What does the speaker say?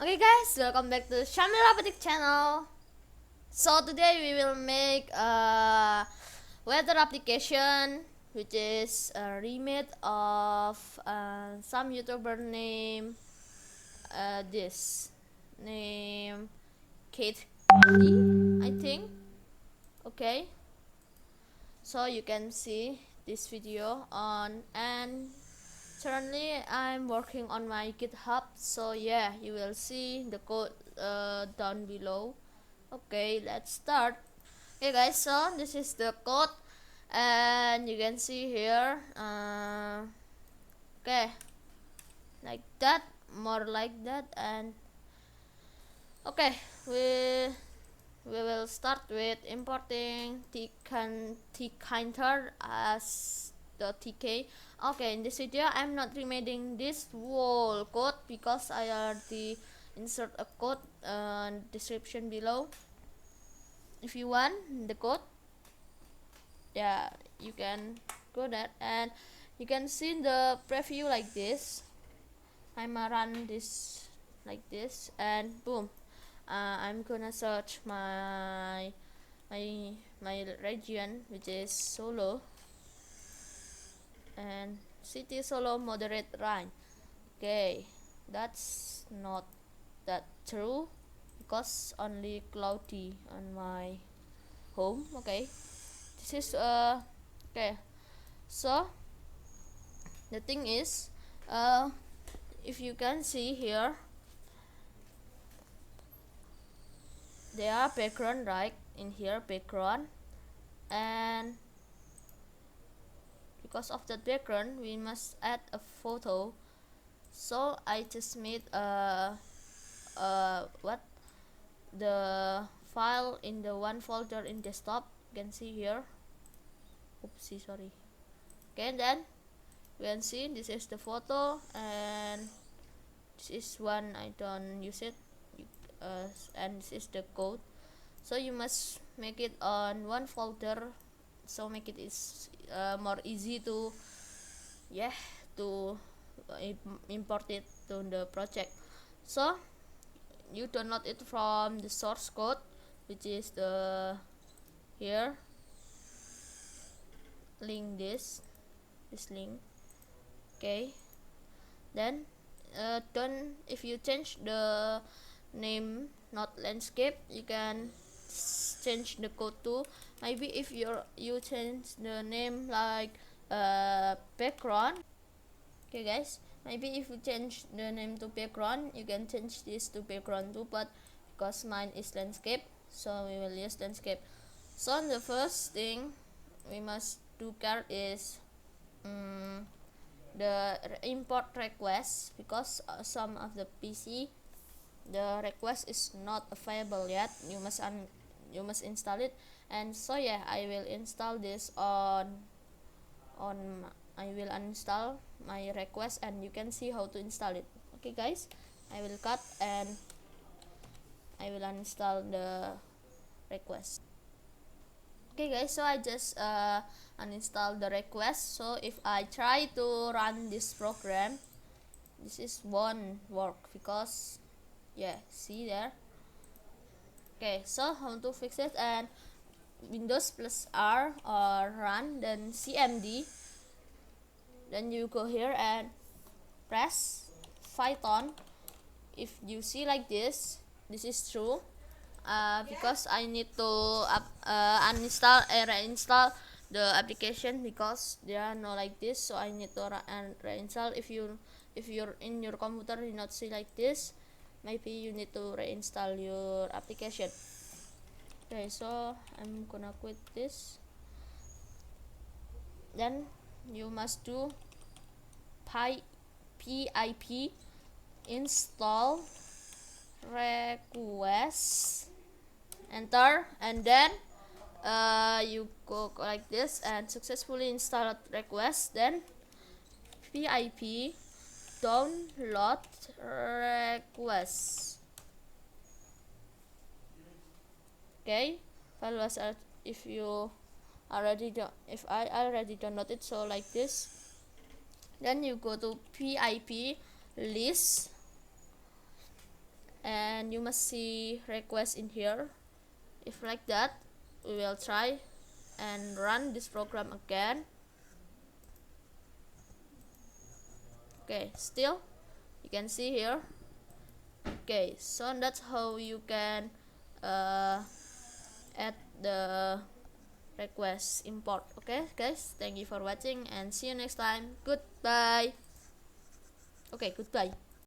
Okay guys, welcome back to Shamil Robotic channel. So today we will make a weather application which is a remake of some YouTuber name this name Kate Candy, I think. Okay, so you can see this video on, and currently I'm working on my GitHub, so yeah, you will see the code down below. Okay, let's start. Okay guys, so this is the code, and you can see here okay, like that, more like that. And okay, we will start with importing tkinter as the tk. Okay, in this video I'm not remaking this whole code because I already insert a code description below. If you want the code, yeah, you can go that, and you can see the preview like this. I'm gonna run this like this, and boom, I'm gonna search my region, which is Solo, and city Solo moderate rain. Okay, that's not that true because only cloudy on my home. Okay, this is okay. So the thing is, if you can see here, there are background right in here, background, and because of that background we must add a photo. So I just made what the file in the one folder in desktop. You can see here. Oopsie, sorry. Okay, and then you can see this is the photo, and this is one I don't use it, and this is the code. So you must make it on one folder, so make it is more easy to to import it to the project. So you download it from the source code, which is the here link, this link. Okay, then don't, if you change the name not landscape, you can change the code to, maybe if you change the name like background. Okay guys, maybe if you change the name to background, you can change this to background too, but because mine is landscape, so we will use landscape. So the first thing we must do care is the import request, because some of the PC the request is not available yet. You must install it, and so yeah, I will install this on I will uninstall my request, and you can see how to install it. Okay guys, I will cut and I will uninstall the request. Okay guys, so I just uninstall the request. So if I try to run this program, this is won't work because yeah, see there. Okay, so how to fix it? And Windows plus R or run, then cmd, then you go here and press Python. If you see like this is true, because I need to uninstall and reinstall the application because they are not like this, so I need to reinstall. If you're in your computer you not see like this, maybe you need to reinstall your application. Okay, so I'm gonna quit this. Then you must do pip install request, enter, and then you go like this and successfully installed request. Then pip download request. Okay, file was if you already if I already download it, so like this. Then you go to pip list, and you must see request in here. If like that, we will try and run this program again. Okay, still you can see here. Okay, so that's how you can add the request import. Okay guys, thank you for watching and see you next time. Goodbye. Okay, goodbye.